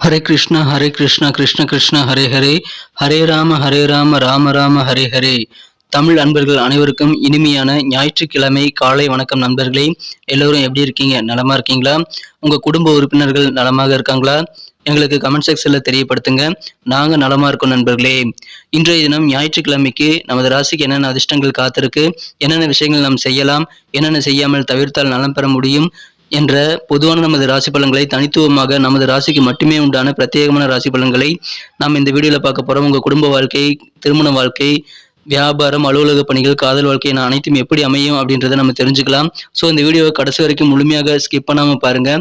ஹரே கிருஷ்ணா கிருஷ்ண கிருஷ்ண ஹரே ஹரே, ஹரே ராம ராம ராம ஹரே ஹரே. தமிழ் அன்பர்கள் அனைவருக்கும் இனிமையான ஞாயிற்றுக்கிழமை காலை வணக்கம் நண்பர்களே. எல்லோரும் எப்படி இருக்கீங்க? நலமா இருக்கீங்களா? உங்க குடும்ப உறுப்பினர்கள் நலமாக இருக்காங்களா? எங்களுக்கு கமெண்ட் செக்ஷன்ல தெரியப்படுத்துங்க. நாங்க நலமா இருக்கோம் நண்பர்களே. இன்றைய தினம் ஞாயிற்றுக்கிழமைக்கு நமது ராசிக்கு என்னென்ன அதிர்ஷ்டங்கள் காத்திருக்கு, என்னென்ன விஷயங்கள் நாம் செய்யலாம், என்னென்ன செய்யாமல் தவிர்த்தால் நலம் பெற முடியும் என்ற பொதுவான நமது ராசி பலன்களை தனித்துவமாக நமது ராசிக்கு மட்டுமே உண்டான பிரத்யேகமான ராசி பலன்களை நாம் இந்த வீடியோல பார்க்க போறோம். உங்க குடும்ப வாழ்க்கை, திருமண வாழ்க்கை, வியாபாரம், அலுவலக பணிகள், காதல் வாழ்க்கை என அனைத்தும் எப்படி அமையும் அப்படின்றத நம்ம தெரிஞ்சுக்கலாம். ஸோ இந்த வீடியோவை கடைசி வரைக்கும் முழுமையாக ஸ்கிப் பண்ணாம பாருங்க.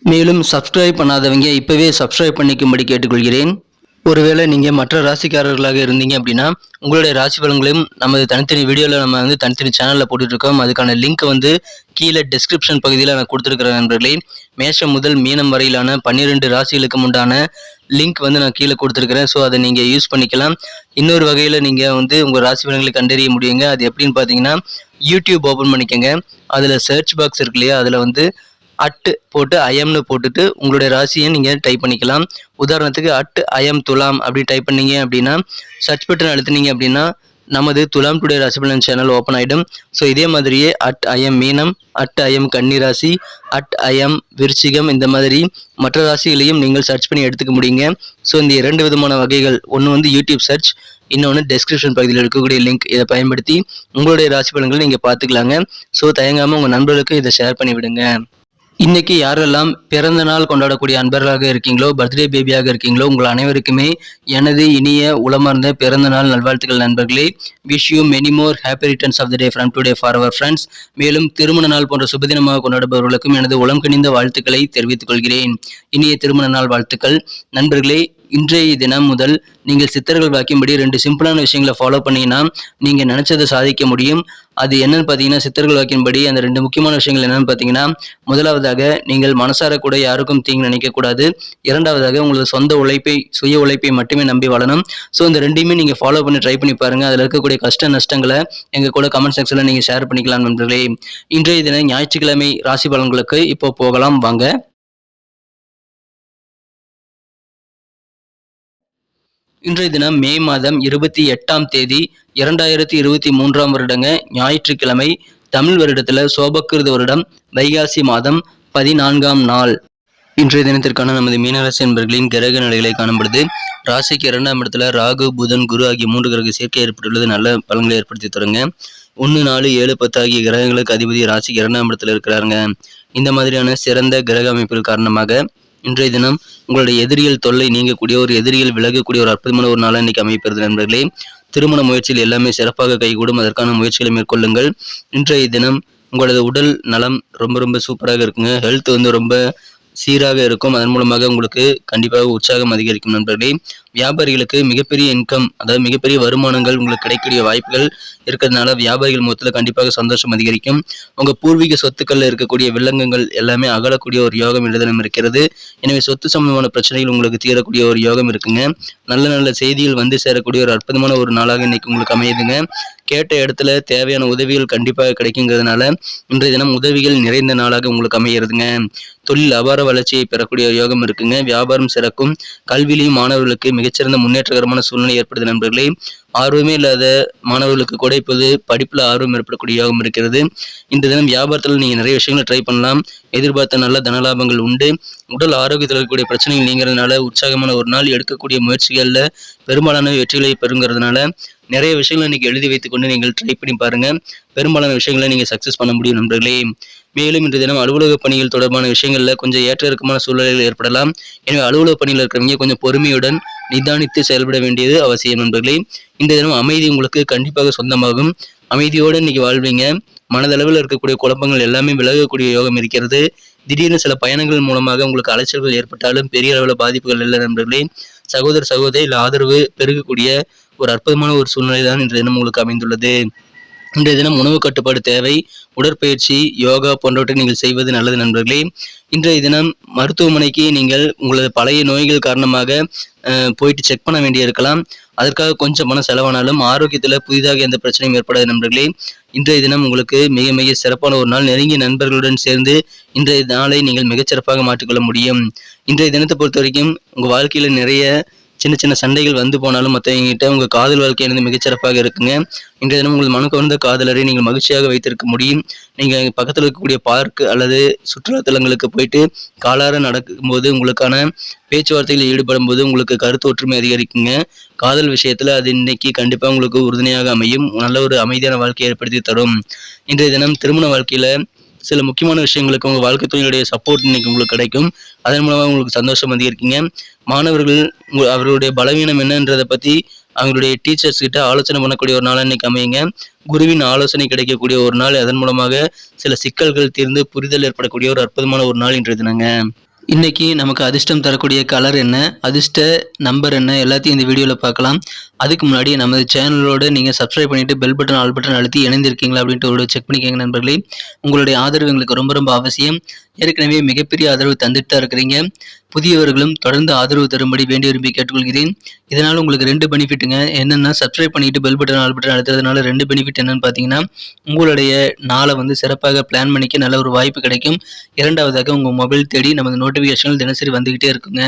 மேலும் சப்ஸ்கிரைப் பண்ணாதவங்க இப்பவே சப்ஸ்கிரைப் பண்ணிக்கும்படி கேட்டுக்கொள்கிறேன். ஒருவேளை நீங்க மற்ற ராசிக்காரர்களாக இருந்தீங்க அப்படின்னா உங்களுடைய ராசி பலன்களையும் நமது தனித்தனி வீடியோவில் நம்ம தனித்தனி சேனலில் போட்டுட்ருக்கோம். அதுக்கான லிங்க் கீழே டிஸ்கிரிப்ஷன் பகுதியில் நான் கொடுத்துருக்கிறேன் நண்பர்களே. மேஷம் முதல் மீனம் வரையிலான 12 ராசிகளுக்கு உண்டான லிங்க் நான் கீழே கொடுத்துருக்கிறேன். ஸோ அதை நீங்கள் யூஸ் பண்ணிக்கலாம். இன்னொரு வகையில் நீங்கள் உங்கள் ராசி பலன்களை கண்டறிய முடியுங்க. அது எப்படின்னு பார்த்தீங்கன்னா, யூடியூப் ஓப்பன் பண்ணிக்கோங்க. அதில் சர்ச் பாக்ஸ் இருக்கு இல்லையா, அதில் அட்டு போட்டு ஐஎம்னு போட்டுட்டு உங்களுடைய ராசியை நீங்கள் டைப் பண்ணிக்கலாம். உதாரணத்துக்கு ஐஎம் துலாம் அப்படி டைப் பண்ணீங்க அப்படின்னா, சர்ச் பட்டன் அழுத்தினீங்க அப்படின்னா நமது துலாம் டுடே ராசி பலன் சேனல் ஓப்பன் ஆகிடும். ஸோ இதே மாதிரியே ஐஎம் மீனம், ஐஎம் கன்னி ராசி, ஐஎம் விருச்சிகம், இந்த மாதிரி மற்ற ராசிகளையும் நீங்கள் சர்ச் பண்ணி எடுத்துக்க முடியுங்க. ஸோ இந்த 2 விதமான வகைகள், ஒன்று யூடியூப் சர்ச், இன்னொன்று டெஸ்கிரிப்ஷன் பகுதியில் இருக்கக்கூடிய லிங்க். இதை பயன்படுத்தி உங்களுடைய ராசி பலன்களை நீங்கள் பார்த்துக்கலாங்க. ஸோ தயங்காமல் உங்கள் நண்பர்களுக்கு இதை ஷேர் பண்ணி விடுங்க. இன்னைக்கு யாரெல்லாம் பிறந்த நாள் கொண்டாடக்கூடிய அன்பர்களாக இருக்கீங்களோ, பர்த்டே பேபியாக இருக்கீங்களோ, உங்கள் அனைவருக்குமே எனது இனிய உளமார்ந்த பிறந்த நாள் நல்வாழ்த்துக்கள் நண்பர்களே. Wish you many more happy returns of the day from today for our friends. மேலும் திருமண நாள் போன்ற சுபதினமாக கொண்டாடுபவர்களுக்கும் எனது உளம் கனிந்த வாழ்த்துக்களை தெரிவித்துக் கொள்கிறேன். இனிய திருமண நாள் வாழ்த்துக்கள் நண்பர்களே. இன்றைய தினம் முதல் நீங்கள் சித்தர்கள் வாக்கியபடி 2 சிம்பிளான விஷயங்களை ஃபாலோ பண்ணீங்கன்னா நீங்கள் நினைச்சதை சாதிக்க முடியும். அது என்னன்னு பார்த்தீங்கன்னா, சித்தர்கள் வாக்கியபடி அந்த 2 முக்கியமான விஷயங்கள் என்னன்னு பார்த்தீங்கன்னா, முதலாவதாக நீங்கள் மனசார கூட யாருக்கும் தீங்கு நினைக்கக்கூடாது. இரண்டாவதாக உங்களது சொந்த உழைப்பை, சுய உழைப்பை மட்டுமே நம்பி வாழணும். ஸோ இந்த 2யுமே நீங்கள் ஃபாலோ பண்ணி ட்ரை பண்ணி பாருங்க. அதில் இருக்கக்கூடிய கஷ்ட நஷ்டங்களை எங்கள் கூட கமெண்ட் செக்ஷனில் நீங்கள் ஷேர் பண்ணிக்கலாம் நண்பர்களே. இன்றைய தினம் ஞாயிற்றுக்கிழமை ராசி பலன்களுக்கு இப்போ போகலாம் வாங்க. இன்றைய தினம் மே மாதம் 28ஆம் தேதி 2023ஆம் வருடங்க, ஞாயிற்றுக்கிழமை. தமிழ் வருடத்துல சோபக்கிருத வருடம் வைகாசி மாதம் 14ஆம் நாள். இன்றைய தினத்திற்கான நமது மீனராசி என்பர்களின் கிரக நிலைகளை காணப்படுது. ராசிக்கு 2ஆம் இடத்துல ராகு, புதன், குரு ஆகிய 3 கிரக சேர்க்கை ஏற்பட்டுள்ளது. நல்ல பலன்களை ஏற்படுத்தி தருங்க. 1, 4, 7, 10 ஆகிய கிரகங்களுக்கு அதிபதி ராசிக்கு 2ஆம் இடத்துல இருக்கிறாருங்க. இந்த மாதிரியான சிறந்த கிரக அமைப்புகள் காரணமாக இன்றைய தினம் உங்களுடைய எதிரிகள் தொல்லை நீங்கக்கூடிய, ஒரு எதிரிகள் விலகக்கூடிய ஒரு அற்புதமான ஒரு நாளாக இன்னைக்கு அமைப்பது நண்பர்களே. திருமண முயற்சியில் எல்லாமே சிறப்பாக கைகூடும். அதற்கான முயற்சிகளை மேற்கொள்ளுங்கள். இன்றைய தினம் உங்களது உடல் நலம் ரொம்ப சூப்பராக இருக்குங்க. ஹெல்த் ரொம்ப சீராக இருக்கும். அதன் மூலமாக உங்களுக்கு கண்டிப்பாக உற்சாகம் அதிகரிக்கும் நண்பர்களே. வியாபாரிகளுக்கு மிகப்பெரிய இன்கம், அதாவது மிகப்பெரிய வருமானங்கள் உங்களுக்கு கிடைக்கக்கூடிய வாய்ப்புகள் இருக்கிறதுனால வியாபாரிகள் மொத்தத்தில் கண்டிப்பாக சந்தோஷம் அதிகரிக்கும். உங்க பூர்வீக சொத்துக்கள்ல இருக்கக்கூடிய வில்லங்கங்கள் எல்லாமே அகலக்கூடிய ஒரு யோகம் எழுதனம் இருக்கிறது. எனவே சொத்து சம்பந்தமான பிரச்சனைகள் உங்களுக்கு தீரக்கூடிய ஒரு யோகம் இருக்குங்க. நல்ல செய்திகள் சேரக்கூடிய ஒரு அற்புதமான ஒரு நாளாக இன்னைக்கு உங்களுக்கு அமையுதுங்க. கேட்ட இடத்துல தேவையான உதவிகள் கண்டிப்பாக கிடைக்குங்கிறதுனால இன்றைய தினம் உதவிகள் நிறைந்த நாளாக உங்களுக்கு அமைகிறதுங்க. தொழில் அபார வளர்ச்சியை பெறக்கூடிய யோகம் இருக்குங்க. வியாபாரம் சிறக்கும். கல்வியிலையும் மாணவர்களுக்கு மிகச்சிறந்த முன்னேற்றகரமான சூழ்நிலை ஏற்படுது நண்பர்களே. ஆர்வமே இல்லாத மாணவர்களுக்கு கூட இப்போது படிப்புல ஆர்வம் ஏற்படக்கூடிய யோகம் இருக்கிறது. இந்த தினம் வியாபாரத்தில் நீங்க நிறைய விஷயங்களை ட்ரை பண்ணலாம். எதிர்பார்த்த நல்ல தனலாபங்கள் உண்டு. உடல் ஆரோக்கியத்தில் இருக்கக்கூடிய பிரச்சனைகள் நீங்கிறதுனால உற்சாகமான ஒரு நாள். எடுக்கக்கூடிய முயற்சிகள்ல பெரும்பாலான வெற்றிகளை பெறுங்கிறதுனால நிறைய விஷயங்களை இன்னைக்கு எழுதி வைத்துக்கொண்டு நீங்கள் ட்ரை பண்ணி பாருங்க. பெரும்பாலான விஷயங்களை நீங்க சக்சஸ் பண்ண முடியும் நண்பர்களே. மேலும் இன்று தினம் அலுவலக பணிகள் தொடர்பான விஷயங்கள்ல கொஞ்சம் ஏற்ற இறக்கமான சூழ்நிலைகள் ஏற்படலாம். எனவே அலுவலக பணியில் இருக்கிறவங்க கொஞ்சம் பொறுமையுடன் நிதானித்து செயல்பட வேண்டியது அவசியம் நண்பர்களே. இந்த தினம் அமைதி உங்களுக்கு கண்டிப்பாக சொந்தமாகும். அமைதியோடு இன்னைக்கு வாழ்வீங்க. மனதளவில் இருக்கக்கூடிய குழப்பங்கள் எல்லாமே விலகக்கூடிய யோகம் இருக்கிறது. திடீர்னு சில பயணங்கள் மூலமாக உங்களுக்கு அலைச்சல்கள் ஏற்பட்டாலும் பெரிய அளவில் பாதிப்புகள் இல்லை நண்பர்களே. சகோதர சகோதரிகள் ஆதரவு பெருகக்கூடிய ஒரு அற்புதமான ஒரு சூழ்நிலை தான் இன்று தினம் உங்களுக்கு அமைந்துள்ளது. இன்றைய தினம் உணவு கட்டுப்பாடு தேவை. உடற்பயிற்சி, யோகா போன்றவற்றை நீங்கள் செய்வது நல்லது நண்பர்களே. இன்றைய தினம் மருத்துவமனைக்கு நீங்கள் உங்களது பழைய நோய்கள் காரணமாக போயிட்டு செக் பண்ண வேண்டியிருக்கலாம். அதற்காக கொஞ்சம் பணம் செலவானாலும் ஆரோக்கியத்தில் புதிதாக எந்த பிரச்சனையும் ஏற்படாது நண்பர்களே. இன்றைய தினம் உங்களுக்கு மிக மிக சிறப்பான ஒரு நாள். நெருங்கிய நண்பர்களுடன் சேர்ந்து இன்றைய நாளை நீங்கள் மிகச்சிறப்பாக மாற்றிக்கொள்ள முடியும். இன்றைய தினத்தை பொறுத்த வரைக்கும் உங்கள் வாழ்க்கையில் நிறைய சின்ன சின்ன சண்டைகள் வந்து போனாலும் மற்றவங்ககிட்ட உங்கள் காதல் வாழ்க்கையானது மிகச்சிறப்பாக இருக்குங்க. இன்றைய தினம் உங்கள் மனக்கவர்ந்த காதலரை நீங்கள் மகிழ்ச்சியாக வைத்திருக்க முடியும். நீங்கள் பக்கத்தில் இருக்கக்கூடிய பார்க் அல்லது சுற்றுலாத்தலங்களுக்கு போயிட்டு காலார நடக்கும்போது உங்களுக்கான பேச்சுவார்த்தைகளில் ஈடுபடும் போது உங்களுக்கு கருத்து ஒற்றுமை அதிகரிக்குங்க. காதல் விஷயத்தில் அது இன்னைக்கு கண்டிப்பாக உங்களுக்கு உறுதுணையாக அமையும். நல்ல ஒரு அமைதியான வாழ்க்கையை ஏற்படுத்தி தரும். இன்றைய தினம் திருமண வாழ்க்கையில் சில முக்கியமான விஷயங்களுக்கு உங்கள் வாழ்க்கை துணையுடைய சப்போர்ட் இன்னைக்கு உங்களுக்கு கிடைக்கும். அதன் மூலமாக உங்களுக்கு சந்தோஷம் அதிகரிக்குங்க. மாணவர்கள் அவர்களுடைய பலவீனம் என்னன்றதை பற்றி அவங்களுடைய டீச்சர்ஸ் கிட்ட ஆலோசனை பண்ணக்கூடிய ஒரு நாள் இன்னைக்கு அமையுங்க. குருவின் ஆலோசனை கிடைக்கக்கூடிய ஒரு நாள். அதன் மூலமாக சில சிக்கல்கள் தீர்ந்து புரிதல் ஏற்படக்கூடிய ஒரு அற்புதமான ஒரு நாள் இன்றைய தினங்க. இன்னைக்கு நமக்கு அதிர்ஷ்டம் தரக்கூடிய கலர் என்ன, அதிர்ஷ்ட நம்பர் என்ன, எல்லாத்தையும் இந்த வீடியோவில் பார்க்கலாம். அதுக்கு முன்னாடி நமது சேனலோட நீங்கள் சப்ஸ்கிரைப் பண்ணிட்டு பெல் பட்டன் ஆல் பட்டன் அழுத்தி இணைந்திருக்கீங்களா அப்படின்ட்டு ஒரு செக் பண்ணிக்கோங்க நண்பர்களே. உங்களுடைய ஆதரவு எங்களுக்கு ரொம்ப ரொம்ப அவசியம். ஏற்கனவே மிகப்பெரிய ஆதரவு தந்துட்டு தான் இருக்கிறீங்க. புதியவர்களும் தொடர்ந்து ஆதரவு தரும்படி வேண்டி விரும்பி கேட்டுக்கொள்கிறேன். இதனால் உங்களுக்கு 2 பெனிஃபிட்டுங்க. என்னென்னா சப்ஸ்கிரைப் பண்ணிட்டு பெல் பட்டன் ஆல் பட்டன் அழுத்துறதுனால 2 பெனிஃபிட் என்னன்னு பார்த்தீங்கன்னா, உங்களுடைய நாளை சிறப்பாக பிளான் பண்ணிக்க நல்ல ஒரு வாய்ப்பு கிடைக்கும். இரண்டாவதாக உங்கள் மொபைல் தேடி நமது நோட்டிஃபிகேஷன்கள் தினசரி வந்துகிட்டே இருக்குங்க.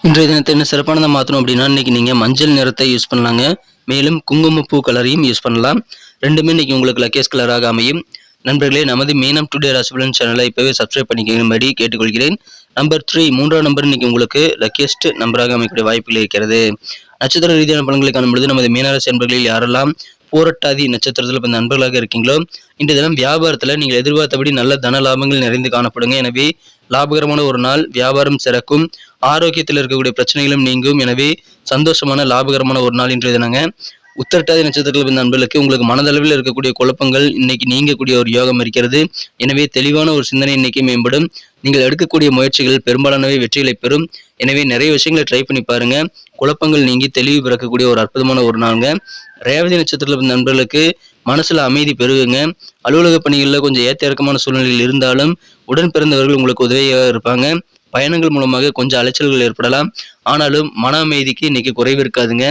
இன்றைய தினத்தை என்ன சிறப்பானதாக மாற்றணும் அப்படின்னா, இன்னைக்கு நீங்கள் மஞ்சள் நிறத்தை யூஸ் பண்ணலாங்க. மேலும் குங்குமப்பூ கலரையும் யூஸ் பண்ணலாம். ரெண்டுமே இன்னைக்கு உங்களுக்கு லக்கேஸ் கலராக அமையும். நண்பர்களே, நமது மீனம் டுடே ராசிபலன் சேனலை இப்போவே சப்ஸ்கிரைப் பண்ணிக்கும்படி கேட்டுக்கொள்கிறேன். நம்பர் 3 மூன்றாம் நம்பர் இன்னைக்கு உங்களுக்கு லக்கியஸ்ட் நம்பராக அமைக்கக்கூடிய வாய்ப்புகள் இருக்கிறது. நட்சத்திர ரீதியான பலன்களை காணும் பொழுது நமது மீனராசி நண்பர்களில் யாரெல்லாம் போராட்டாதி நட்சத்திரத்தில் இப்போ நண்பர்களாக இருக்கீங்களோ, இன்றைய தினம் வியாபாரத்தில் நீங்கள் எதிர்பார்த்தபடி நல்ல தன லாபங்கள் நிறைந்து காணப்படுங்க. எனவே லாபகரமான ஒரு நாள். வியாபாரம் சிறக்கும். ஆரோக்கியத்தில் இருக்கக்கூடிய பிரச்சனைகளும் நீங்கும். எனவே சந்தோஷமான லாபகரமான ஒரு நாள் இன்றைய தினங்க. உத்திரட்டாதி நட்சத்திரத்தில் நண்பர்களுக்கு உங்களுக்கு மனதளவில் இருக்கக்கூடிய குழப்பங்கள் இன்னைக்கு நீங்கக்கூடிய ஒரு யோகம் இருக்கிறது. எனவே தெளிவான ஒரு சிந்தனை இன்னைக்கு மேம்படும். நீங்கள் எடுக்கக்கூடிய முயற்சிகள் பெரும்பாலானவை வெற்றிகளை பெறும். எனவே நிறைய விஷயங்களை ட்ரை பண்ணி பாருங்க. குழப்பங்கள் நீங்கி தெளிவு பிறக்கக்கூடிய ஒரு அற்புதமான ஒரு நாளுங்க. ரேவதி நட்சத்திரத்தில் நண்பர்களுக்கு மனசுல அமைதி பெருகுங்க. அலுவலக பணிகளில் கொஞ்சம் ஏற்ற இறக்கமான சூழ்நிலையில் இருந்தாலும் உடன் பிறந்தவர்கள் உங்களுக்கு உதவியாக இருப்பாங்க. பயணங்கள் மூலமாக கொஞ்சம் அலைச்சல்கள் ஏற்படலாம். ஆனாலும் மன அமைதிக்கு இன்னைக்கு குறைவு இருக்காதுங்க.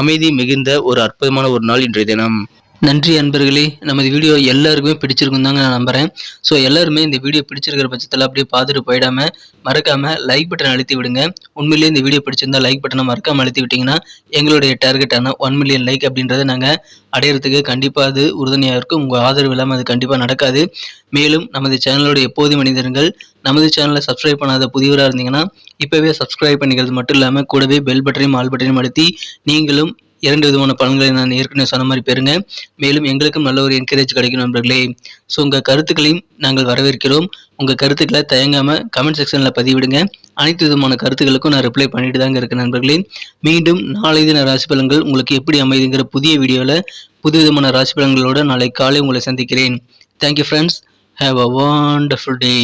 அமைதி மிகுந்த ஒரு அற்புதமான ஒரு நாள் இன்றைய தினம். நன்றி அன்பர்களே. நமது வீடியோ எல்லாருக்குமே பிடிச்சிருக்கும் தாங்க நான் நம்புகிறேன். ஸோ எல்லாருமே இந்த வீடியோ பிடிச்சிருக்கிற பட்சத்தில் அப்படியே பார்த்துட்டு போயிடாமல் மறக்காமல் லைக் பட்டன் அழுத்தி விடுங்க. உண்மையிலேயே இந்த வீடியோ பிடிச்சிருந்தா லைக் பட்டனை மறக்காமல் அழுத்தி விட்டிங்கன்னா எங்களுடைய டார்கெட்டான 1 மில்லியன் லைக் அப்படின்றத நாங்கள் அடையிறதுக்கு கண்டிப்பாக அது உறுதுணையாக இருக்கும். உங்கள் ஆதரவு இல்லாமல் அது கண்டிப்பாக நடக்காது. மேலும் நமது சேனலோட எப்போது மனிதர்கள் நமது சேனலை சப்ஸ்கிரைப் பண்ணாத புதியவராக இருந்தீங்கன்னா இப்போவே சப்ஸ்கிரைப் பண்ணிக்கிறது மட்டும் இல்லாமல் கூடவே பெல் பட்டனையும் ஆல் பட்டனையும் அழுத்தி நீங்களும் 2 விதமான பலன்களை நான் ஏற்கனவே சொன்ன மாதிரி பெறுங்க. மேலும் எங்களுக்கும் நல்ல ஒரு என்கரேஜ் கிடைக்கும் நண்பர்களே. ஸோ உங்கள் கருத்துக்களையும் நாங்கள் வரவேற்கிறோம். உங்கள் கருத்துக்களை தயங்காமல் கமெண்ட் செக்ஷனில் பதிவிடுங்க. அனைத்து விதமான கருத்துக்களுக்கும் நான் ரிப்ளை பண்ணிட்டு தாங்க இருக்கேன் நண்பர்களே. மீண்டும் நாளை தின ராசி பலன்கள் உங்களுக்கு எப்படி அமைதுங்கிற புதிய வீடியோவில் புது விதமான ராசி பலன்களோடு நாளை காலை உங்களை சந்திக்கிறேன். Thank you friends. Have a wonderful day.